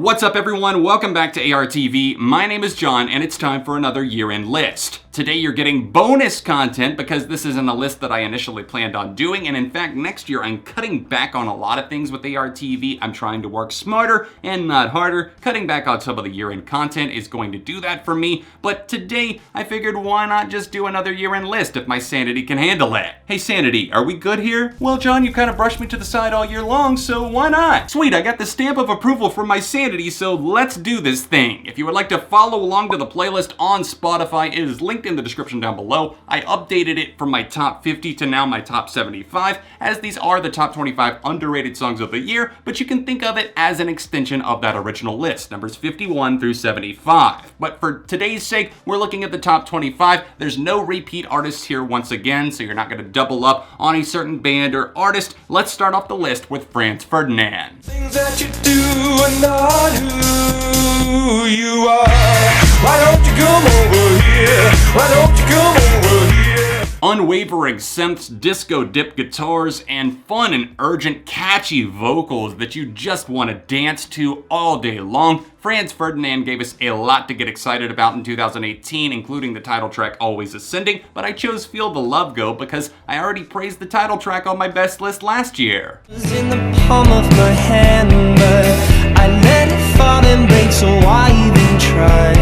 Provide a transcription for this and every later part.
What's up everyone, welcome back to ARTV. My name is John and it's time for another year-end list. Today you're getting bonus content because this isn't a list that I initially planned on doing, and in fact next year I'm cutting back on a lot of things with ARTV. I'm trying to work smarter and not harder. Cutting back on some of the year-end content is going to do that for me, but today I figured why not just do another year-end list if my sanity can handle it. Hey Sanity, are we good here? Well John, you kind of brushed me to the side all year long, so why not? Sweet, I got the stamp of approval from my sanity, so let's do this thing. If you would like to follow along to the playlist on Spotify, it is linked in the description down below. I updated it from my top 50 to now my top 75, as these are the top 25 underrated songs of the year, but you can think of it as an extension of that original list, numbers 51 through 75. But for today's sake, we're looking at the top 25. There's no repeat artists here once again, so you're not going to double up on a certain band or artist. Let's start off the list with Franz Ferdinand. Things that you do are not who you are. Why don't you come over here? Why don't you come over here? Unwavering synths, disco dip guitars, and fun and urgent catchy vocals that you just want to dance to all day long. Franz Ferdinand gave us a lot to get excited about in 2018, including the title track Always Ascending, but I chose Feel the Love Go because I already praised the title track on my best list last year. It's in the palm of my hand, but I let it fall and break, so why even try?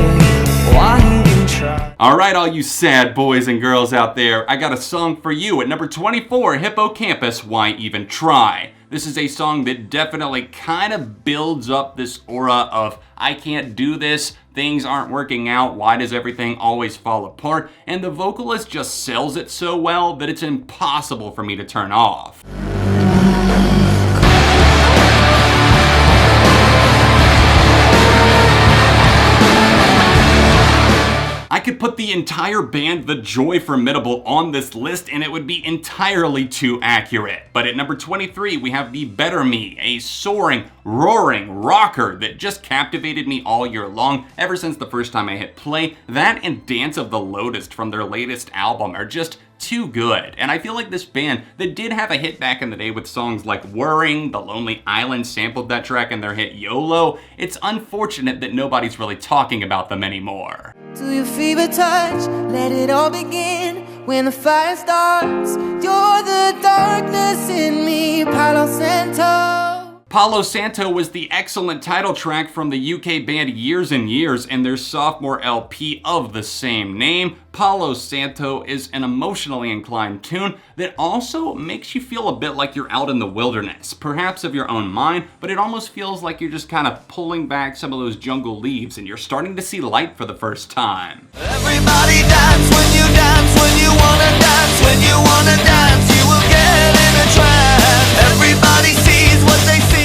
Why even try? Alright, all you sad boys and girls out there, I got a song for you at number 24, Hippocampus, Why Even Try? This is a song that definitely kind of builds up this aura of I can't do this, things aren't working out, why does everything always fall apart? And the vocalist just sells it so well that it's impossible for me to turn off. I could put the entire band The Joy Formidable on this list and it would be entirely too accurate. But at number 23, we have The Better Me, a soaring, roaring rocker that just captivated me all year long, ever since the first time I hit play. That and Dance of the Lotus from their latest album are just too good. And I feel like this band that did have a hit back in the day with songs like Whirring, The Lonely Island sampled that track in their hit YOLO. It's unfortunate that nobody's really talking about them anymore. To your fever touch, let it all begin. When the fire starts, you're the darkness in me, Palo Santo. Palo Santo was the excellent title track from the UK band Years and Years and their sophomore LP of the same name. Palo Santo is an emotionally inclined tune that also makes you feel a bit like you're out in the wilderness, perhaps of your own mind, but it almost feels like you're just kind of pulling back some of those jungle leaves and you're starting to see light for the first time. Everybody dance when you wanna dance, when you wanna dance, you will get in a trance. Everybody sees what they see.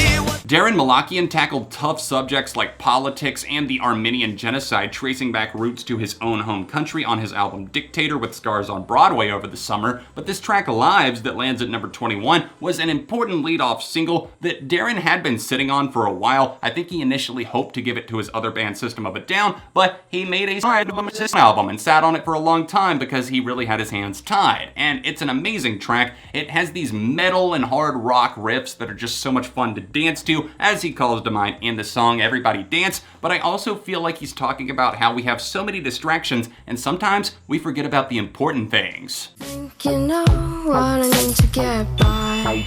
Daron Malakian tackled tough subjects like politics and the Armenian genocide, tracing back roots to his own home country on his album Dictator with Scars on Broadway over the summer, but this track Lives that lands at number 21 was an important lead-off single that Daron had been sitting on for a while. I think he initially hoped to give it to his other band System of a Down, but he made a side album and sat on it for a long time because he really had his hands tied. And it's an amazing track. It has these metal and hard rock riffs that are just so much fun to dance to, as he calls to mind in the song Everybody Dance, but I also feel like he's talking about how we have so many distractions and sometimes we forget about the important things. Thinking of what I need to get by.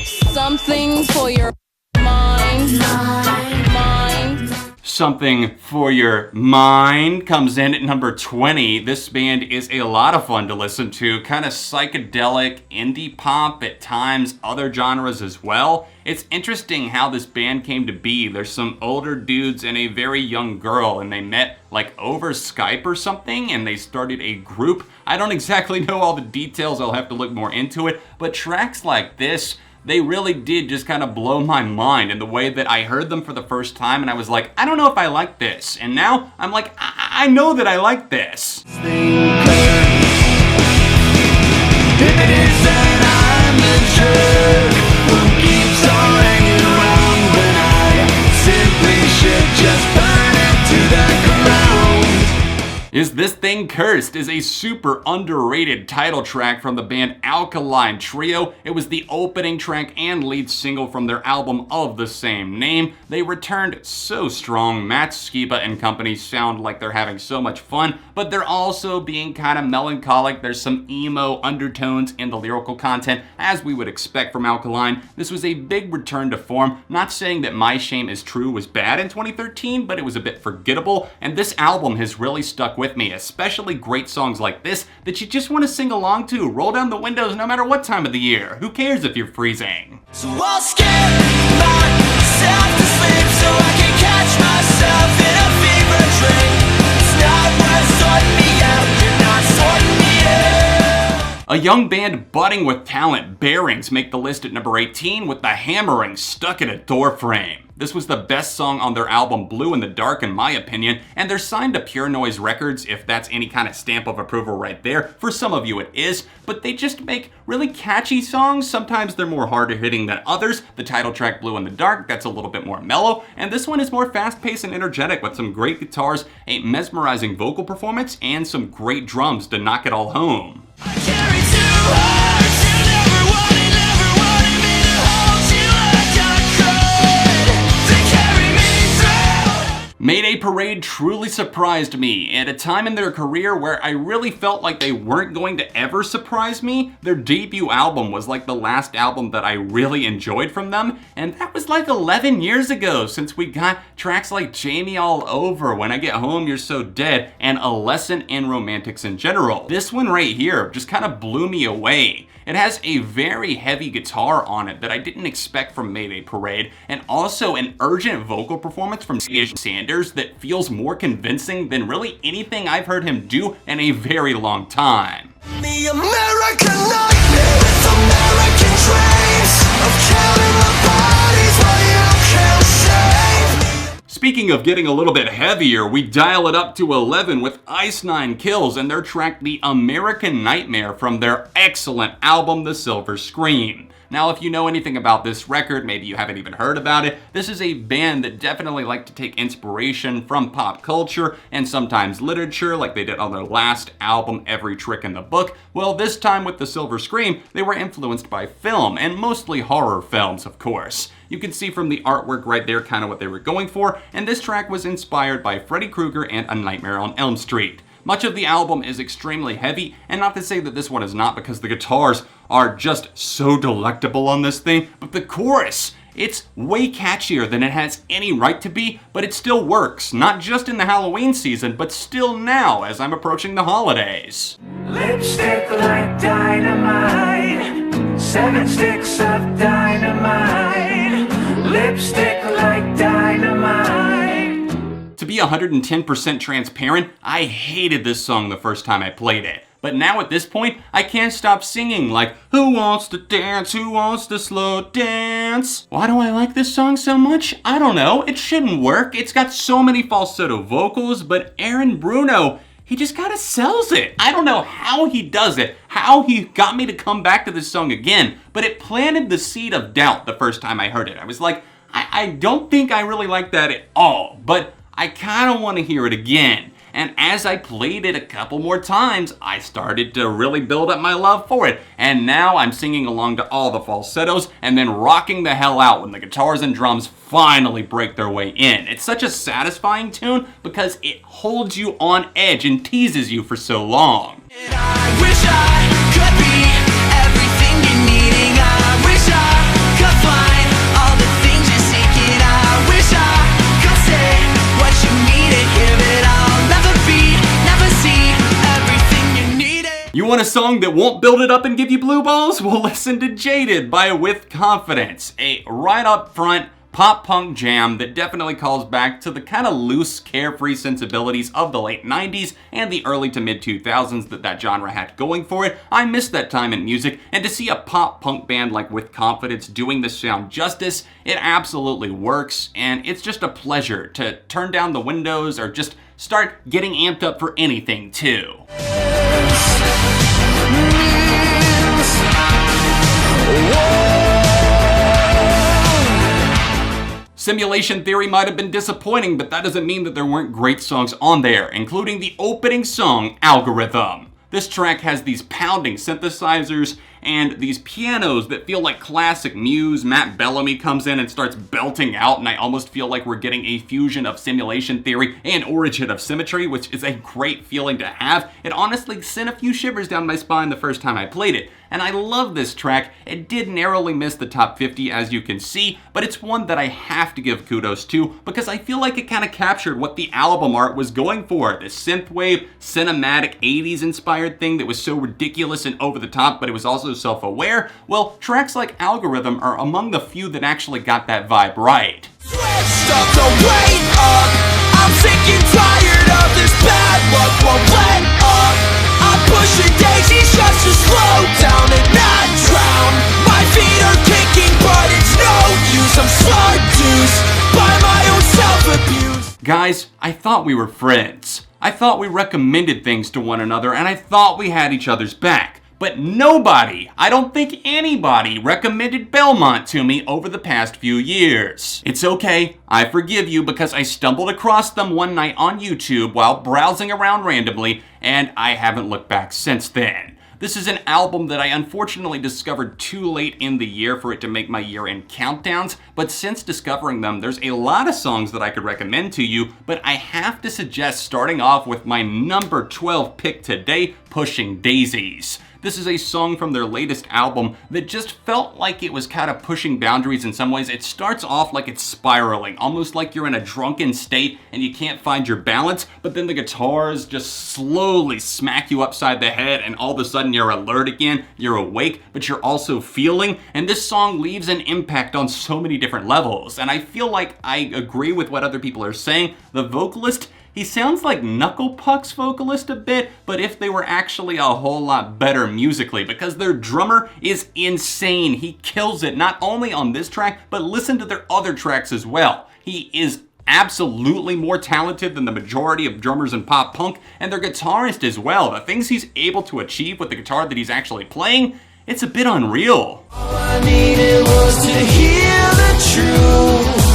Something for your mind. Something for Your Mind comes in at number 20. This band is a lot of fun to listen to, kind of psychedelic, indie pop, at times other genres as well. It's interesting how this band came to be. There's some older dudes and a very young girl, and they met like over Skype or something, and they started a group. I don't exactly know all the details, I'll have to look more into it, but tracks like this, they really did just kind of blow my mind in the way that I heard them for the first time and I was like, I don't know if I like this. And now I'm like, I know that I like this. Is This Thing Cursed is a super underrated title track from the band Alkaline Trio. It was the opening track and lead single from their album of the same name. They returned so strong. Matt Skiba and company sound like they're having so much fun, but they're also being kind of melancholic. There's some emo undertones in the lyrical content, as we would expect from Alkaline. This was a big return to form. Not saying that My Shame Is True was bad in 2013, but it was a bit forgettable, and this album has really stuck with me, especially great songs like this that you just want to sing along to. Roll down the windows no matter what time of the year. Who cares if you're freezing? So I'll skip myself to sleep so I can catch myself in a fever dream. It's not worth sorting me out, you're not sorting me out. A young band budding with talent, Bearings, make the list at number 18 with The Hammering Stuck in a Door Frame. This was the best song on their album Blue in the Dark in my opinion, and they're signed to Pure Noise Records, if that's any kind of stamp of approval right there. For some of you it is, but they just make really catchy songs. Sometimes they're more harder hitting than others. The title track Blue in the Dark, that's a little bit more mellow, and this one is more fast-paced and energetic with some great guitars, a mesmerizing vocal performance, and some great drums to knock it all home. I carry two hearts, you never wanted me to hold you like I could. They carry me through. Mayday Parade truly surprised me. At a time in their career where I really felt like they weren't going to ever surprise me, their debut album was like the last album that I really enjoyed from them, and that was like 11 years ago since we got tracks like Jamie All Over, When I Get Home You're So Dead, and A Lesson in Romantics in General. This one right here just kind of blew me away. It has a very heavy guitar on it that I didn't expect from Mayday Parade, and also an urgent vocal performance from Sanders that feels more convincing than really anything I've heard him do in a very long time. The American nightmare with American dreams of counting the bodies while you can't save me. Speaking of getting a little bit heavier, we dial it up to 11 with Ice Nine Kills and their track The American Nightmare from their excellent album The Silver Scream. Now, if you know anything about this record, maybe you haven't even heard about it, this is a band that definitely like to take inspiration from pop culture and sometimes literature, like they did on their last album, Every Trick in the Book. Well, this time with The Silver Scream, they were influenced by film, and mostly horror films, of course. You can see from the artwork right there kind of what they were going for, and this track was inspired by Freddy Krueger and A Nightmare on Elm Street. Much of the album is extremely heavy, and not to say that this one is not, because the guitars are just so delectable on this thing, but the chorus, it's way catchier than it has any right to be, but it still works, not just in the Halloween season, but still now as I'm approaching the holidays. Lipstick like dynamite, 7 sticks of dynamite. Lipstick like dynamite. To be 110% transparent, I hated this song the first time I played it. But now at this point, I can't stop singing like, who wants to dance, who wants to slow dance? Why do I like this song so much? I don't know, it shouldn't work. It's got so many falsetto vocals, but Aaron Bruno, he just kind of sells it. I don't know how he does it, how he got me to come back to this song again, but it planted the seed of doubt the first time I heard it. I was like, I don't think I really like that at all, but I kind of want to hear it again. And as I played it a couple more times, I started to really build up my love for it. And now I'm singing along to all the falsettos and then rocking the hell out when the guitars and drums finally break their way in. It's such a satisfying tune because it holds you on edge and teases you for so long. I wish I could be everything you're needing. I wish I could find all the things you're seeking. I wish I could say what you need to hear it. I'll never be, never see everything you needed. You want a song that won't build it up and give you blue balls? Well, listen to Jaded by With Confidence, a right up front pop punk jam that definitely calls back to the kind of loose, carefree sensibilities of the late 90s and the early to mid 2000s that genre had going for it. I miss that time in music, and to see a pop punk band like With Confidence doing this sound justice, it absolutely works, and it's just a pleasure to turn down the windows or just start getting amped up for anything too. Simulation Theory might have been disappointing, but that doesn't mean that there weren't great songs on there, including the opening song, Algorithm. This track has these pounding synthesizers and these pianos that feel like classic Muse. Matt Bellamy comes in and starts belting out, and I almost feel like we're getting a fusion of Simulation Theory and Origin of Symmetry, which is a great feeling to have. It honestly sent a few shivers down my spine the first time I played it, and I love this track. It did narrowly miss the top 50, as you can see, but it's one that I have to give kudos to because I feel like it kind of captured what the album art was going for. This synthwave, cinematic 80s inspired thing that was so ridiculous and over the top, but it was also self-aware. Well, tracks like Algorithm are among the few that actually got that vibe right. Switched up the weight up. I'm sick and tired of this bad luck won't let up. I'm pushing daisies just to slow down and not drown. My feet are kicking but it's no use. I'm seduced by my own self-abuse. Guys, I thought we were friends. I thought we recommended things to one another, and I thought we had each other's back. But nobody, I don't think anybody, recommended Belmont to me over the past few years. It's okay, I forgive you because I stumbled across them one night on YouTube while browsing around randomly, and I haven't looked back since then. This is an album that I unfortunately discovered too late in the year for it to make my year-end countdowns, but since discovering them, there's a lot of songs that I could recommend to you, but I have to suggest starting off with my number 12 pick today, Pushing Daisies. This is a song from their latest album that just felt like it was kind of pushing boundaries in some ways. It starts off like it's spiraling, almost like you're in a drunken state and you can't find your balance, but then the guitars just slowly smack you upside the head and all of a sudden you're alert again, you're awake, but you're also feeling, and this song leaves an impact on so many different levels. And I feel like I agree with what other people are saying. The vocalist, he sounds like Knuckle Puck's vocalist a bit, but if they were actually a whole lot better musically, because their drummer is insane. He kills it, not only on this track, but listen to their other tracks as well. He is absolutely more talented than the majority of drummers in pop punk, and their guitarist as well. The things he's able to achieve with the guitar that he's actually playing, it's a bit unreal. All I needed was to hear the truth.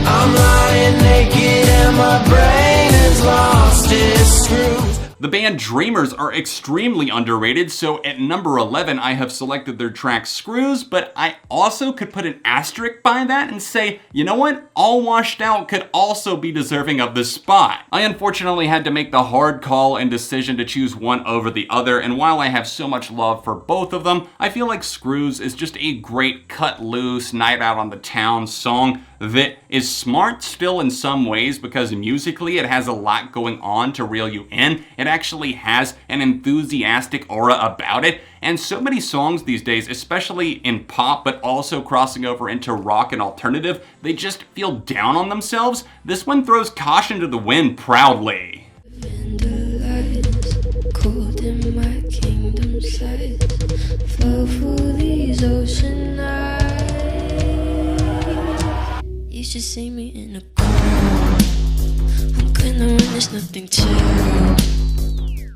I'm lying naked and my brain is lost its screws. The band Dreamers are extremely underrated, so at number 11 I have selected their track Screws, but I also could put an asterisk by that and say, you know what, All Washed Out could also be deserving of this spot. I unfortunately had to make the hard call and decision to choose one over the other, and while I have so much love for both of them, I feel like Screws is just a great cut loose, night out on the town song that is smart still in some ways because musically it has a lot going on to reel you in. It actually has an enthusiastic aura about it, and so many songs these days, especially in pop but also crossing over into rock and alternative, they just feel down on themselves. This one throws caution to the wind proudly. Cold in my kingdom sight, flow through these ocean nights. You should see me in a crowd. I'm gonna run, there's nothing to.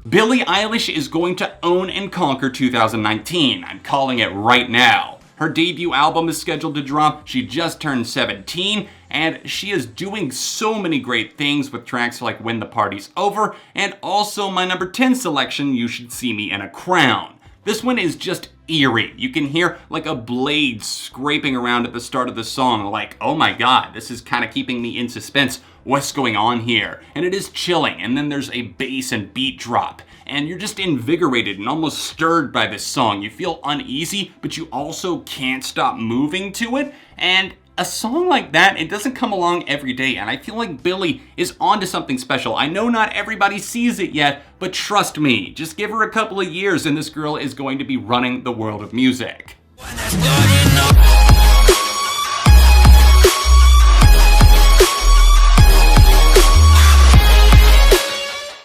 Billie Eilish is going to own and conquer 2019. I'm calling it right now. Her debut album is scheduled to drop. She just turned 17, and she is doing so many great things with tracks like When the Party's Over, and also my number 10 selection, You Should See Me in a Crown. This one is just eerie. You can hear like a blade scraping around at the start of the song, like, oh my god, this is kind of keeping me in suspense. What's going on here? And it is chilling, and then there's a bass and beat drop, and you're just invigorated and almost stirred by this song. You feel uneasy, but you also can't stop moving to it, and a song like that, it doesn't come along every day, and I feel like Billie is onto something special. I know not everybody sees it yet, but trust me, just give her a couple of years and this girl is going to be running the world of music.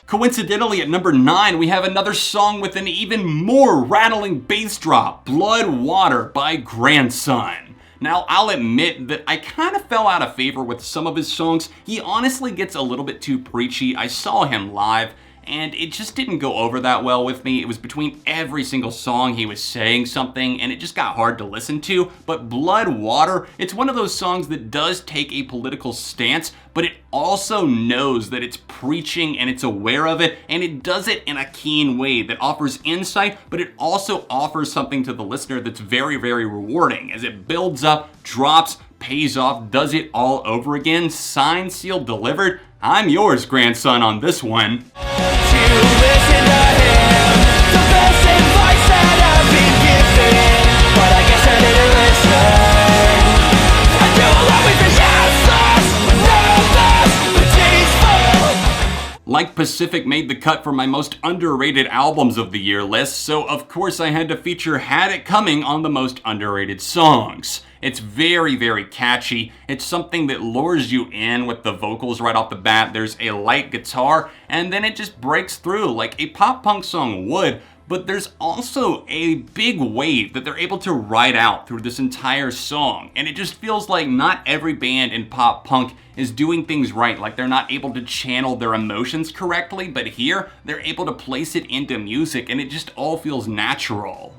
Coincidentally, at number 9, we have another song with an even more rattling bass drop, Blood Water by Grandson. Now, I'll admit that I kind of fell out of favor with some of his songs. He honestly gets a little bit too preachy. I saw him live, and it just didn't go over that well with me. It was between every single song he was saying something, and it just got hard to listen to. But Blood Water, it's one of those songs that does take a political stance, but it also knows that it's preaching and it's aware of it, and it does it in a keen way that offers insight, but it also offers something to the listener that's very, very rewarding as it builds up, drops, pays off, does it all over again. Signed, sealed, delivered. I'm yours, grandson, on this one. Like Pacific made the cut for my most underrated albums of the year list, so of course I had to feature Had It Coming on the most underrated songs. It's very, very catchy. It's something that lures you in with the vocals right off the bat. There's a light guitar, and then it just breaks through like a pop punk song would. But there's also a big wave that they're able to ride out through this entire song. And it just feels like not every band in pop punk is doing things right. Like they're not able to channel their emotions correctly, but here they're able to place it into music and it just all feels natural.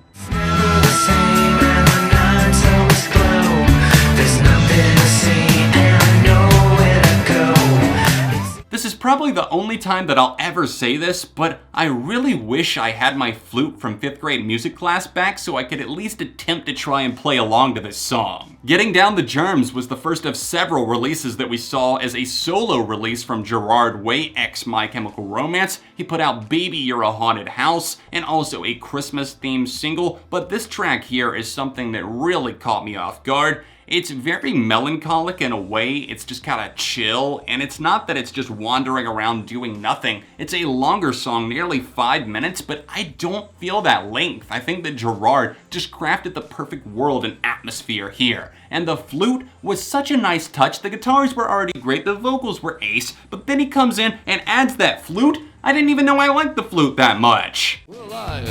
This is probably the only time that I'll ever say this, but I really wish I had my flute from 5th grade music class back so I could at least attempt to try and play along to this song. Getting Down the Germs was the first of several releases that we saw as a solo release from Gerard Way, ex My Chemical Romance. He put out Baby You're a Haunted House and also a Christmas-themed single, but this track here is something that really caught me off guard. It's very melancholic in a way. It's just kind of chill, and it's not that it's just wandering around doing nothing. It's a longer song, nearly 5 minutes, but I don't feel that length. I think that Gerard just crafted the perfect world and atmosphere here. And the flute was such a nice touch. The guitars were already great, the vocals were ace, but then he comes in and adds that flute. I didn't even know I liked the flute that much. We're alive.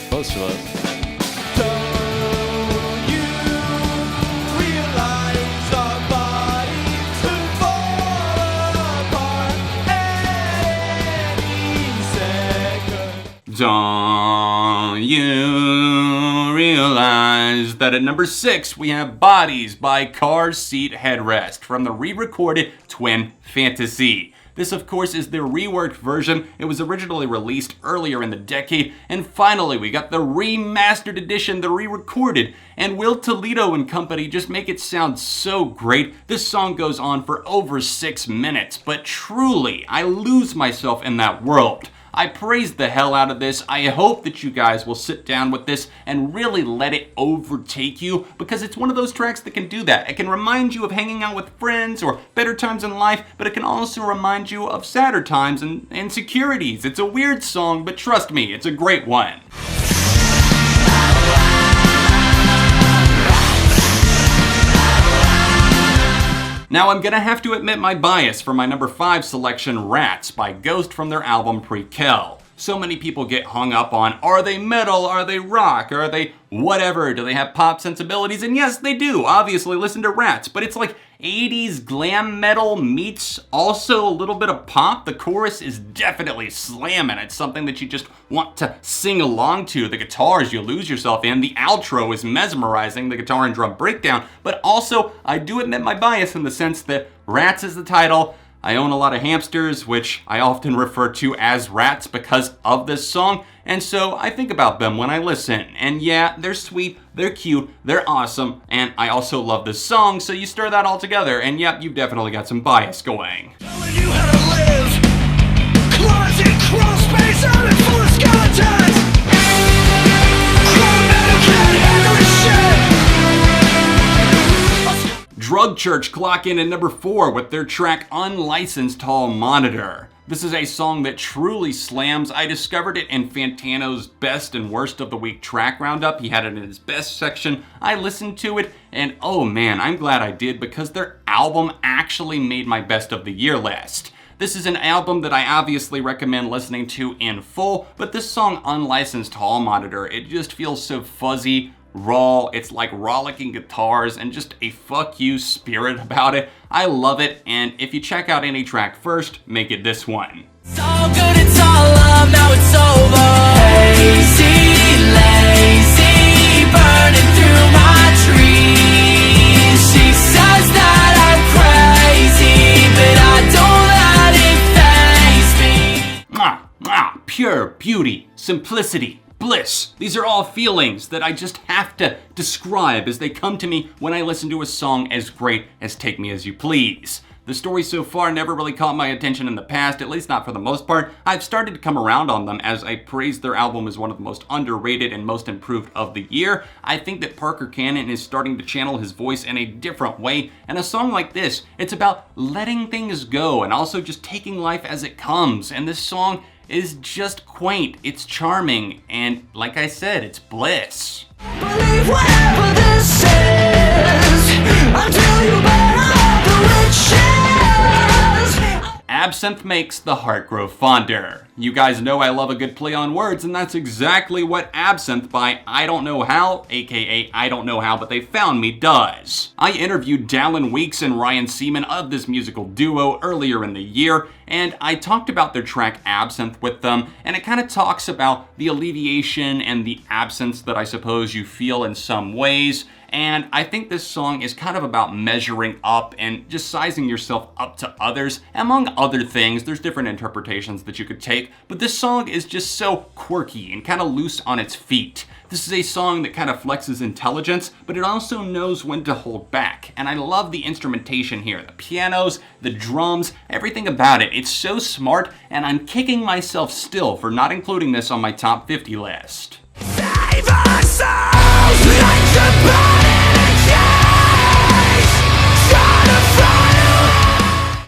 Most of us. Don't you realize that at number 6 we have Bodies by Car Seat Headrest from the re-recorded Twin Fantasy. This of course is the reworked version. It was originally released earlier in the decade, and finally we got the remastered edition, the re-recorded, and Will Toledo and company just make it sound so great. This song goes on for over 6 minutes, but truly I lose myself in that world. I praise the hell out of this. I hope that you guys will sit down with this and really let it overtake you, because it's one of those tracks that can do that. It can remind you of hanging out with friends or better times in life, but it can also remind you of sadder times and insecurities. It's a weird song, but trust me, it's a great one. Now I'm gonna have to admit my bias for my number 5 selection, Rats by Ghost from their album Prequel. So many people get hung up on, are they metal, are they rock, are they whatever, do they have pop sensibilities? And yes, they do, obviously listen to Rats, but it's like 80s glam metal meets also a little bit of pop. The chorus is definitely slamming. It's something that you just want to sing along to. The guitars you lose yourself in. The outro is mesmerizing, the guitar and drum breakdown. But also, I do admit my bias in the sense that Rats is the title. I own a lot of hamsters, which I often refer to as rats because of this song, and so I think about them when I listen. And yeah, they're sweet, they're cute, they're awesome, and I also love this song, so you stir that all together, and yep, you've definitely got some bias going. Telling you how to live. Closet, crawl space, out and full of skeletons. Crawling out of can't handle this shit. Drug Church clock in at number 4 with their track Unlicensed Hall Monitor. This is a song that truly slams. I discovered it in Fantano's Best and Worst of the Week track roundup. He had it in his best section. I listened to it, and oh man, I'm glad I did, because their album actually made my best of the year list. This is an album that I obviously recommend listening to in full, but this song Unlicensed Hall Monitor, it just feels so fuzzy, raw, it's like rollicking guitars and just a fuck you spirit about it. I love it, and if you check out any track first, make it this one. It's all good love, now it's over. Hazy, lazy, burning through my trees. She says that I'm crazy, but I don't let it faze me. Mwah, mwah, pure beauty, simplicity, bliss. These are all feelings that I just have to describe as they come to me when I listen to a song as great as Take Me As You Please. The stories so far never really caught my attention in the past, at least not for the most part. I've started to come around on them as I praise their album as one of the most underrated and most improved of the year. I think that Parker Cannon is starting to channel his voice in a different way, and a song like this, it's about letting things go and also just taking life as it comes, and this song is just quaint, it's charming, and like I said, it's bliss. Believe whatever this is, until you burn up the riches. Absinthe makes the heart grow fonder. You guys know I love a good play on words, and that's exactly what Absinthe by I Don't Know How, aka I Don't Know How But They Found Me, does. I interviewed Dallin Weeks and Ryan Seaman of this musical duo earlier in the year, and I talked about their track Absinthe with them, and it kind of talks about the alleviation and the absence that I suppose you feel in some ways. And I think this song is kind of about measuring up and just sizing yourself up to others. Among other things, there's different interpretations that you could take, but this song is just so quirky and kind of loose on its feet. This is a song that kind of flexes intelligence, but it also knows when to hold back. And I love the instrumentation here. The pianos, the drums, everything about it. It's so smart, and I'm kicking myself still for not including this on my top 50 list. Save ourselves like the burning cage. Try to find.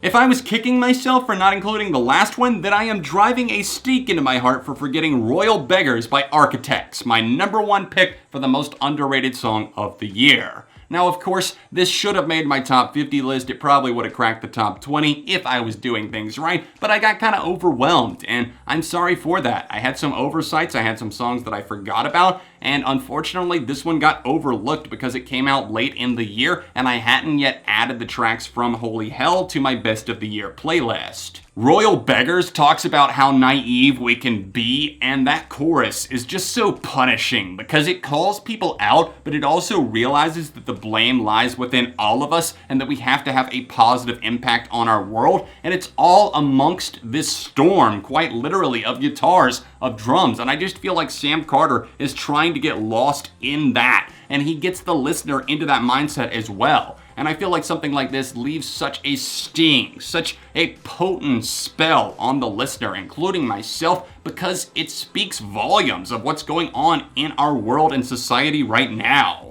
If I was kicking myself for not including the last one, then I am driving a stake into my heart for forgetting Royal Beggars by Architects, my #1 pick for the most underrated song of the year. Now, of course, this should have made my top 50 list. It probably would have cracked the top 20 if I was doing things right, but I got kind of overwhelmed, and I'm sorry for that. I had some oversights, I had some songs that I forgot about, and unfortunately, this one got overlooked because it came out late in the year, and I hadn't yet added the tracks from Holy Hell to my Best of the Year playlist. Royal Beggars talks about how naive we can be, and that chorus is just so punishing because it calls people out, but it also realizes that the blame lies within all of us and that we have to have a positive impact on our world, and it's all amongst this storm, quite literally, of guitars, of drums, and I just feel like Sam Carter is trying to get lost in that, and he gets the listener into that mindset as well. And I feel like something like this leaves such a sting, such a potent spell on the listener, including myself, because it speaks volumes of what's going on in our world and society right now.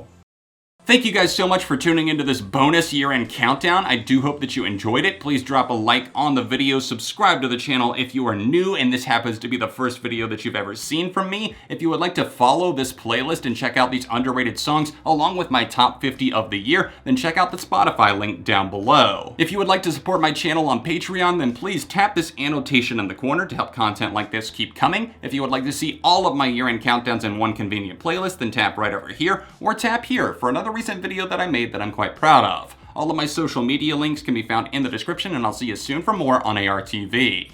Thank you guys so much for tuning into this bonus year-end countdown. I do hope that you enjoyed it. Please drop a like on the video, subscribe to the channel if you are new and this happens to be the first video that you've ever seen from me. If you would like to follow this playlist and check out these underrated songs along with my top 50 of the year, then check out the Spotify link down below. If you would like to support my channel on Patreon, then please tap this annotation in the corner to help content like this keep coming. If you would like to see all of my year-end countdowns in one convenient playlist, then tap right over here, or tap here for another recent video that I made that I'm quite proud of. All of my social media links can be found in the description, and I'll see you soon for more on ARTV.